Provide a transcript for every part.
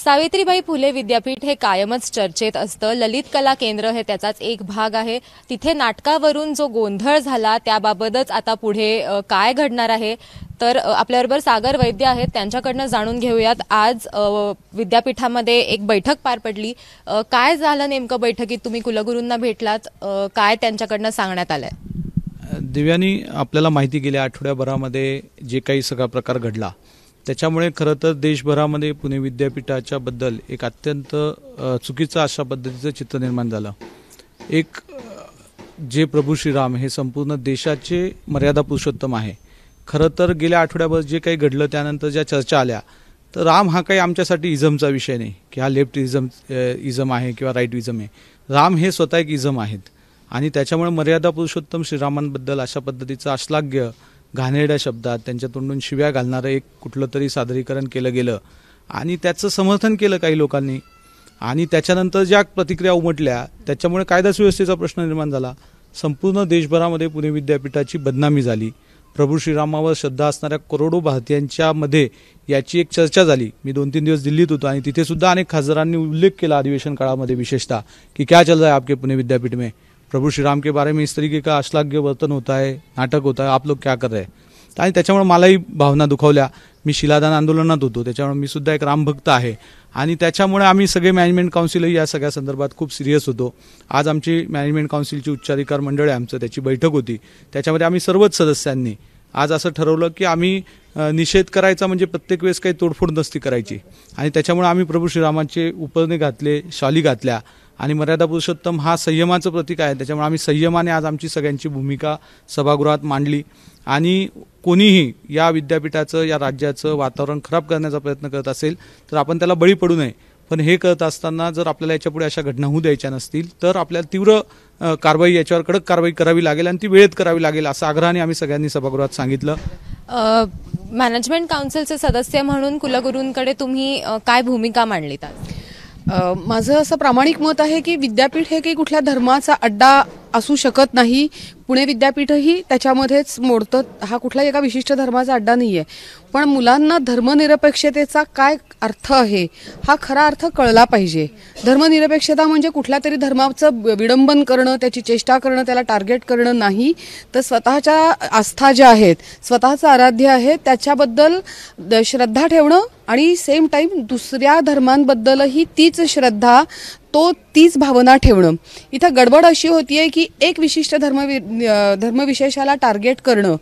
सावित्रीबाई फुले विद्यापीठ हे कायमच चर्चेत असतं। ललित कला केंद्र हे त्याचाच एक भाग आहे। तिथे नाटकावरून जो गोंधळ झाला त्याबाबतच आता पुढे काय घडणार आहे, तर आपल्याबरोबर सागर वैद्य आहेत, त्यांच्याकडनं जाणून घेऊयात। आज विद्यापीठामध्ये एक बैठक पार पडली, काय झालं नेमकं बैठकीत? तुम्ही कुलगुरूंना भेटलात, काय त्यांच्याकडनं सांगण्यात आलंय? दिव्यानी, आपल्याला माहिती गेल्या आठवड्याभरामध्ये जे काही सगळा प्रकार घडला त्याच्यामुळे खरं तर देशभरामध्ये पुणे विद्यापीठाच्या बद्दल एक अत्यंत चुकीचं अशा पद्धतीचं चित्र निर्माण झालं। एक जे प्रभू श्रीराम हे संपूर्ण देशाचे मर्यादा पुरुषोत्तम आहे। खरं तर गेल्या आठवड्याभर जे काही घडलं त्यानंतर ज्या चर्चा आल्या, तर राम हा काही आमच्यासाठी इझमचा विषय नाही की हा लेफ्ट इझम आहे किंवा राईट इझम आहे। राम हे स्वतः एक इझम आहेत आणि त्याच्यामुळे मर्यादा पुरुषोत्तम श्रीरामांबद्दल अशा पद्धतीचं अश्लाघ्य घाणेरड्या शब्दात त्यांच्या तोंडून शिव्या घालणारं एक कुठलं तरी सादरीकरण केलं गेलं आणि त्याचं समर्थन केलं काही लोकांनी आणि त्याच्यानंतर ज्या प्रतिक्रिया उमटल्या त्याच्यामुळे कायदा सुव्यवस्थेचा प्रश्न निर्माण झाला। संपूर्ण देशभरामध्ये पुणे विद्यापीठाची बदनामी झाली। प्रभू श्रीरामावर श्रद्धा असणाऱ्या करोडो भारतीयांच्या मध्ये याची एक चर्चा झाली। मी 2-3 दिवस दिल्लीत होतो आणि तिथे सुद्धा अनेक खासदारांनी उल्लेख केला अधिवेशन काळामध्ये विशेषतः की क्या चल रहा है आपके पुणे विद्यापीठ में, प्रभू श्रीराम के बारे में इस तरीके का अश्लाघ्य वर्तन होता है, नाटक होता है, आप लोग क्या कर रहे हैं। आणि त्याच्यामुळे मलाही भावना दुखावल्या। मी शिलादान आंदोलनात होतो, त्याच्यामुळे मी सुद्धा एक रामभक्त आहे आणि त्याच्यामुळे आम्ही सगळे मॅनेजमेंट काउन्सिलही या सगळ्या संदर्भात खूप सिरियस होतो। आज आमची मॅनेजमेंट काउन्सिलची उच्चाधिकार मंडळ आहे आमचं, त्याची बैठक होती। त्याच्यामध्ये आम्ही सर्वच सदस्यांनी आज असं ठरवलं की आम्ही निषेध करायचा म्हणजे प्रत्येक वेळेस काही तोडफोड नसती करायची आणि त्याच्यामुळे आम्ही प्रभू श्रीरामांचे उपरणे घातले, शाली घातल्या आणि मर्यादा पुरुषोत्तम हा संयमाचं प्रतीक आहे। त्याच्यामुळे आम्ही संयमाने आज आमची सगळ्यांची भूमिका सभागृहात मांडली आणि कोणीही या विद्यापीठाचं या राज्याचं वातावरण खराब करण्याचा प्रयत्न करत असेल तर आपण त्याला बळी पडू नये। पण हे करत असताना जर आपल्याला याच्यापुढे अशा घटना होऊ द्यायच्या नसतील तर आपल्याला तीव्र कारवाई, याच्यावर कडक कारवाई करावी लागेल आणि ती वेळेत करावी लागेल असं आग्रहाने आम्ही सगळ्यांनी सभागृहात सांगितलं। मॅनेजमेंट काउन्सिलचे सदस्य म्हणून कुलगुरूंकडे तुम्ही काय भूमिका मांडलीत? माझं असं प्रामाणिक मत आहे की विद्यापीठ हे काही कुठल्या धर्माचा अड्डा असू शकत नाही। पुणे विद्यापीठही त्याच्यामध्येच मोडतं, हा कुठलाही एका विशिष्ट धर्माचा अड्डा नाहीये। पण मुलांना धर्मनिरपेक्षतेचा काय अर्थ आहे हा खरा अर्थ कळला पाहिजे। धर्मनिरपेक्षता म्हणजे कुठल्या तरी धर्माचं विडंबन करणं, त्याची चेष्टा करणं, त्याला टार्गेट करणं नाही, तर स्वतःच्या आस्था ज्या आहेत, स्वतःचं आराध्य आहे त्याच्याबद्दल श्रद्धा ठेवणं आणि सेम टाइम दुसऱ्या धर्मांबद्दलही तीच श्रद्धा, तीच भावना ठेवणं। इथं गडबड अशी होतीये की एक विशिष्ट धर्मविशेषाला टार्गेट करणं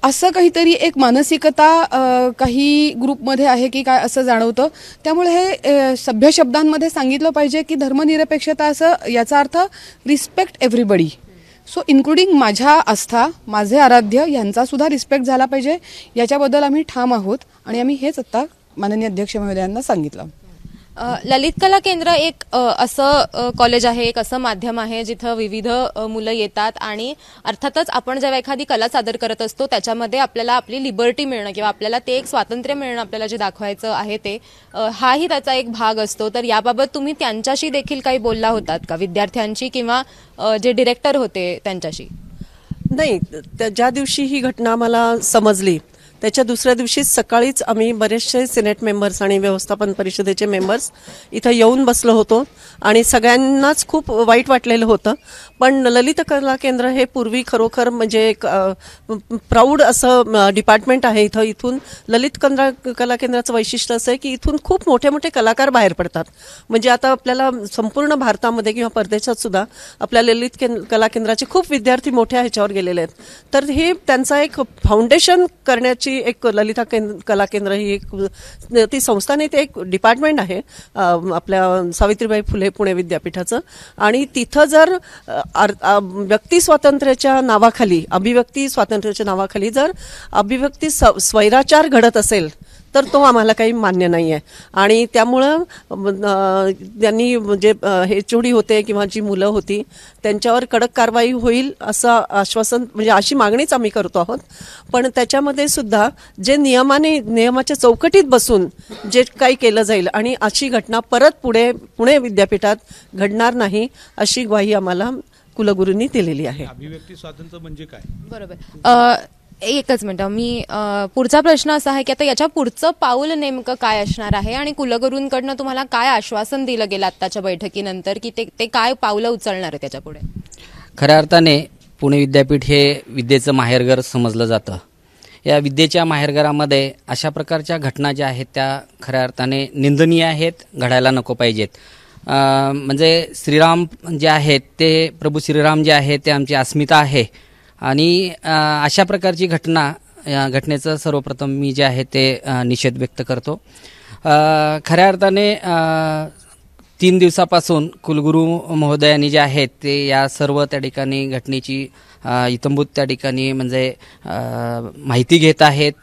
असं काहीतरी एक मानसिकता काही ग्रुपमध्ये आहे की काय असं जाणवतं। त्यामुळे हे सभ्य शब्दांमध्ये सांगितलं पाहिजे की धर्मनिरपेक्षता असं याचा अर्थ रिस्पेक्ट एव्हरीबडी, सो इन्क्लुडिंग माझ्या आस्था, माझे आराध्य यांचा सुद्धा रिस्पेक्ट झाला पाहिजे। याच्याबद्दल आम्ही ठाम आहोत आणि आम्ही हेच आता माननीय अध्यक्ष महोदयांना सांगितलं। ललित कला केंद्र एक असं कॉलेज आहे, एक असं माध्यम आहे जिथं विविध मुलं येतात आणि अर्थातच आपण जेव्हा एखादी कला सादर करत असतो त्याच्यामध्ये आपल्याला आपली लिबर्टी मिळणं किंवा आपल्याला ते एक स्वातंत्र्य मिळणं, आपल्याला जे दाखवायचं आहे ते हाही त्याचा एक भाग असतो। तर याबाबत तुम्ही त्यांच्याशी देखील काही बोलला होतात का, विद्यार्थ्यांची किंवा जे डिरेक्टर होते त्यांच्याशी? नाही, ज्या दिवशी ही घटना मला समजली त्याच्या दुसऱ्या दिवशी सकाळीच आम्ही बरेचसे सिनेट मेंबर्स आणि व्यवस्थापन परिषदेचे मेंबर्स इथं येऊन बसलो होतो आणि सगळ्यांनाच खूप वाईट वाटलेलं होतं। पण ललित कला केंद्र हे पूर्वी खरोखर म्हणजे एक प्राऊड असं डिपार्टमेंट आहे। इथून ललित कला केंद्राचं वैशिष्ट्य असं आहे की इथून खूप मोठे मोठे कलाकार बाहेर पडतात। म्हणजे आता आपल्याला संपूर्ण भारतामध्ये किंवा परदेशात सुद्धा आपल्या ललित कला केंद्राचे खूप विद्यार्थी मोठ्या ह्याच्यावर गेलेले आहेत। तर हे त्यांचा एक फाउंडेशन करण्याची एक ललित कला केंद्र ही एक ती संस्था नाही, ते एक डिपार्टमेंट आहे आपल्या सावित्रीबाई फुले पुणे विद्यापीठाचं। आणि तिथं जर व्यक्ती स्वातंत्र्याच्या नावाखाली, अभिव्यक्ती स्वातंत्र्याच्या नावाखाली जर अभिव्यक्ती स्वैराचार घडत असेल तर तो आम्हाला काही मान्य नाही आहे। आणि त्यामुळं त्यांनी जे HOD होते किंवा जी मुलं होती त्यांच्यावर कडक कारवाई होईल असं आश्वासन, म्हणजे अशी मागणीच आम्ही करतो आहोत। पण त्याच्यामध्ये सुद्धा जे नियमाच्या चौकटीत बसून जे काही केलं जाईल आणि अशी घटना परत पुणे विद्यापीठात घडणार नाही अशी ग्वाही आम्हाला कुलगुरूंनी दिलेली आहे। अभिव्यक्ती स्वातंत्र्य म्हणजे काय? बरोबर। एकच मिनिट, मी पुढचा प्रश्न असा आहे की आता याच्या पुढचं पाऊल नेमकं काय असणार आहे आणि कुलगुरूंकडनं तुम्हाला काय आश्वासन दिलं गेलं आत्ताच्या बैठकीनंतर की ते काय पावलं उचलणार आहे त्याच्या पुढे? खऱ्या अर्थाने पुणे विद्यापीठ हे विद्येचं माहेरघर समजलं जातं. या विद्येच्या माहेरघरामध्ये अशा प्रकारच्या घटना ज्या आहेत त्या खऱ्या अर्थाने निंदनीय आहेत, घडायला नको पाहिजेत. म्हणजे श्रीराम जे आहेत ते प्रभू श्रीराम जे आहेत ते आमची अस्मिता आहे आणि अशा प्रकारची घटनेचं सर्वप्रथम मी जे आहे ते निषेध व्यक्त करतो. खऱ्या अर्थाने 3 दिवसापासून कुलगुरू महोदयांनी जे आहेत ते या सर्व त्या ठिकाणी घटनेची इत्थंभूत त्या ठिकाणी म्हणजे माहिती घेत आहेत.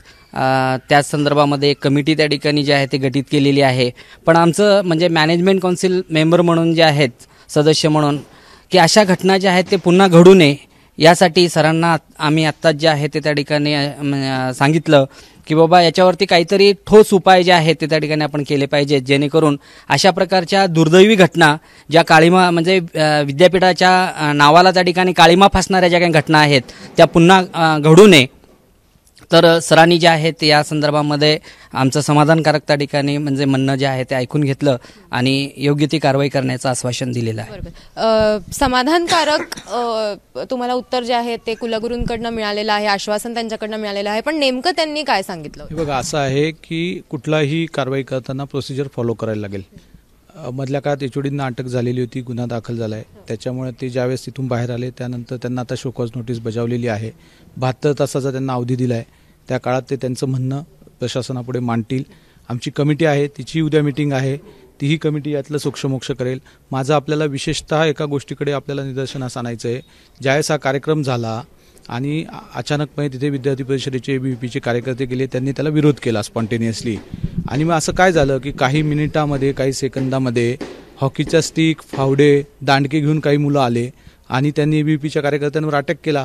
त्याच संदर्भामध्ये एक कमिटी त्या ठिकाणी जी आहे ते गठीत केलेली आहे. पण आमचं म्हणजे मॅनेजमेंट काउन्सिल मेंबर म्हणून जे आहेत सदस्य म्हणून की अशा घटना ज्या आहेत ते पुन्हा घडू नये यासाठी सरांना आम्ही आत्ताच जे आहे ते त्या ठिकाणी सांगितलं की बाबा याच्यावरती काहीतरी ठोस उपाय जे आहेत ते त्या ठिकाणी आपण केले पाहिजेत, जेणेकरून अशा प्रकारच्या दुर्दैवी घटना ज्या काळीमा म्हणजे विद्यापीठाच्या नावाला त्या ठिकाणी काळीमा फासणाऱ्या ज्या काही घटना आहेत त्या पुन्हा घडू नये. तर सरांनी जे आहे ते या संदर्भामध्ये आमचं समाधानकारक त्या ठिकाणी म्हणजे म्हणणं जे आहे ते ऐकून घेतलं आणि योग्य ती कारवाई करण्याचं आश्वासन दिलेलं आहे. समाधानकारक तुम्हाला उत्तर जे आहे ते कुलगुरूंकडनं मिळालेलं आहे, आश्वासन त्यांच्याकडनं मिळालेलं आहे, पण नेमकं त्यांनी काय सांगितलं? बघा, असं आहे की कुठलाही कारवाई करताना प्रोसिजर फॉलो करायला लागेल. मधल्या काळात एचओडींना अटक झालेली होती, गुन्हा दाखल झाला आहे. त्याच्यामुळे ते ज्यावेळेस तिथून बाहेर आले त्यानंतर त्यांना आता शोकॉज नोटीस बजावलेली आहे. 72 तासाचा त्यांना अवधी दिला आहे. त्या काळात ते त्यांचं म्हणणं प्रशासनापुढे मांडतील. आमची कमिटी आहे, तिची उद्या मीटिंग आहे, तीही कमिटी यातलं सोक्षमोक्ष करेल. माझं आपल्याला विशेषतः एका गोष्टीकडे आपल्याला निदर्शनास आणायचं आहे. ज्यावेळेस हा कार्यक्रम झाला आणि अचानकपणे तिथे विद्यार्थी परिषदेचे ABVPचे कार्यकर्ते गेले, त्यांनी त्याला विरोध केला स्पॉन्टेनियसली. आणि मग असं काय झालं की काही मिनिटामध्ये काही सेकंदामध्ये हॉकीचा स्टिक, फावडे, दांडके घेऊन काही मुलं आले आणि त्यांनी ABVPच्या कार्यकर्त्यांवर अटॅक केला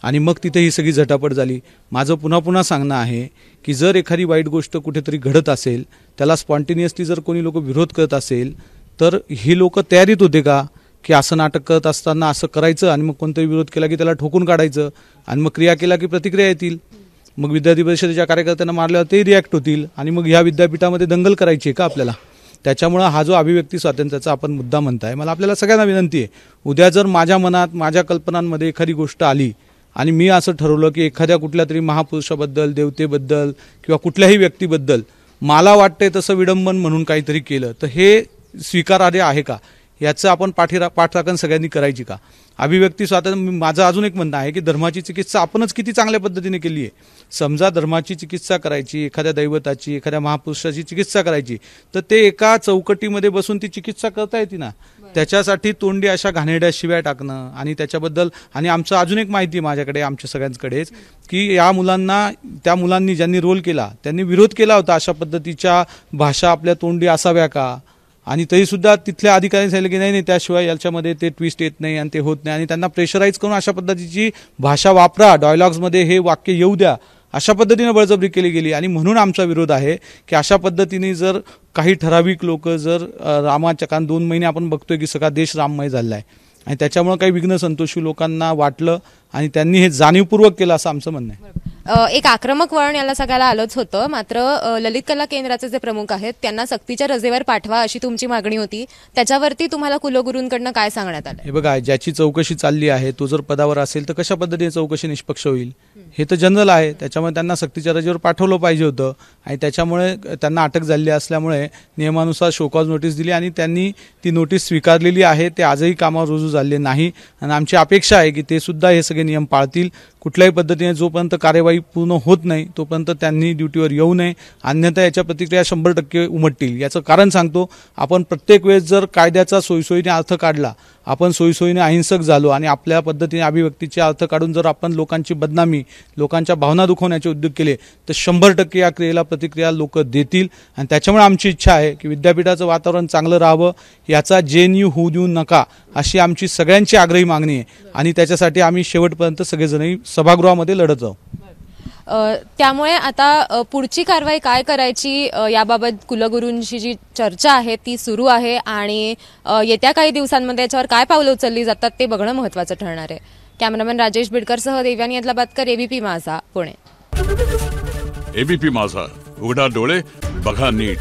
आणि मग तिथे ही सगळी झटापट झाली. माझं पुन्हा सांगणं आहे की जर एखादी वाईट गोष्ट कुठेतरी घडत असेल, त्याला स्पॉन्टेनियसली जर कोणी लोक विरोध करत असेल तर ही लोक तयारीत होते का की असं नाटक करत असताना असं करायचं आणि मग कोणतरी विरोध केला की त्याला ठोकून काढायचं आणि मग क्रिया केला की प्रतिक्रिया येतील. मग विद्यार्थी परिषदेच्या कार्यकर्त्यांना मारल्यावर ते रिॲक्ट होतील आणि मग ह्या विद्यापीठामध्ये दंगल करायची आहे का आपल्याला? त्याच्यामुळे हा जो अभिव्यक्ती स्वातंत्र्याचा आपण मुद्दा म्हणताय, मला आपल्याला सगळ्यांना विनंती आहे, उद्या जर माझ्या मनात माझ्या कल्पनांमध्ये एखादी गोष्ट आली आणि मी असं ठरवलं की एखाद्या कुठल्या तरी महापुरुषाबद्दल, देवतेबद्दल किंवा कुठल्याही व्यक्तीबद्दल मला वाटतंय तसं विडंबन म्हणून काहीतरी केलं तर हे स्वीकारार्ह आहे का? याचं आपण पाठराखण सगळ्यांनी करायची का? अभिव्यक्ती स्वातंत्र्य, माझं अजून एक म्हणणं आहे की धर्माची चिकित्सा आपणच किती चांगल्या पद्धतीने केली आहे. समजा धर्माची चिकित्सा करायची, एखाद्या दैवताची, एखाद्या महापुरुषाची चिकित्सा करायची तर ते एका चौकटीमध्ये बसून ती चिकित्सा करता येते ना. त्याच्यासाठी तोंडी अशा घाणेरड्या शिव्या टाकणं आणि त्याच्याबद्दल, आणि आमचं अजून एक माहिती माझ्याकडे, आमच्या सगळ्यांकडेच, की या मुलांना, त्या मुलांनी ज्यांनी रोल केला त्यांनी विरोध केला होता अशा पद्धतीच्या भाषा आपल्या तोंडी असाव्या का, आणि तरीसुद्धा तिथल्या अधिकाऱ्यांनी सांगितलं की नाही, त्याशिवाय याच्यामध्ये ते ट्विस्ट येत नाही आणि ते होत नाही, आणि त्यांना प्रेशराईज करून अशा पद्धतीची भाषा वापरा, डायलॉग्समध्ये हे वाक्य येऊ द्या, अशा पद्धतीने बळजबरी केली गेली. आणि म्हणून आमचा विरोध आहे की अशा पद्धतीने जर काही ठराविक लोक जर रामाच्या, कारण 2 महिने आपण बघतोय की सगळा देश राममय झालेला आहे आणि त्याच्यामुळे काही विघ्न संतोषी लोकांना वाटलं आणि त्यांनी हे जाणीवपूर्वक केलं असं आमचं म्हणणं आहे. एक आक्रमक वळण याला सगळ्याला आलंच होतं. मात्र ललित कला केंद्राचे जे प्रमुख आहेत त्यांना सक्तीच्या रजेवर पाठवा अशी तुमची मागणी होती. त्याच्यावरती तुम्हाला कुलगुरूंकडनं काय सांगण्यात आलं? हे बघा, ज्याची चौकशी चालली आहे तो जर पदावर असेल तर कशा पद्धतीने चौकशी निष्पक्ष होईल हे तर जनरल आहे. त्याच्यामुळे त्यांना सक्तीच्या रजेवर पाठवलं पाहिजे होतं आणि त्याच्यामुळे त्यांना अटक झालेली असल्यामुळे नियमानुसार शोकॉज नोटीस दिली आणि त्यांनी ती नोटीस स्वीकारलेली आहे. ते आजही कामावर रुजू झाले नाही आणि आमची अपेक्षा आहे की ते सुद्धा हे सगळे नियम पाळतील. कुठल्याही पद्धतीने जोपर्यंत कार्यवाही पूर्ण होत नाही तोपर्यंत त्यांनी ड्युटीवर येऊ नये, अन्यथा याच्या प्रतिक्रिया 100% उमटतील. याचं कारण सांगतो, आपण प्रत्येक वेळेस जर कायद्याचा सोयीसोयीने अर्थ काढला, आपण सोयीसोयीने अहिंसक झालो आणि आपल्या पद्धतीने अभिव्यक्तीचे अर्थ काढून जर आपण लोकांची बदनामी, लोकांच्या भावना दुखवण्याचे उद्योग केले तर 100% या क्रियेला प्रतिक्रिया लोक देतील. आणि त्याच्यामुळे आमची इच्छा आहे की विद्यापीठाचं वातावरण चांगलं राहावं, याचा JNU होऊ देऊ नका अशी आमची सगळ्यांची आग्रही मागणी आहे आणि त्याच्यासाठी आम्ही शेवटपर्यंत सगळेजण सभागृहामध्ये लढत जाऊ. त्यामुळे आता पुढची कारवाई काय करायची याबाबत कुलगुरूंशी जी चर्चा आहे ती सुरू आहे आणि येत्या काही दिवसांमध्ये याच्यावर काय पावलं उचलली जातात ते बघणं महत्त्वाचं ठरणार आहे. कॅमेरामॅन राजेश बिडकरसह देव्यानी अदलाबादकर, एबीपी माझा, पुणे. एबीपी माझा, उघडा डोळे बघा नीट.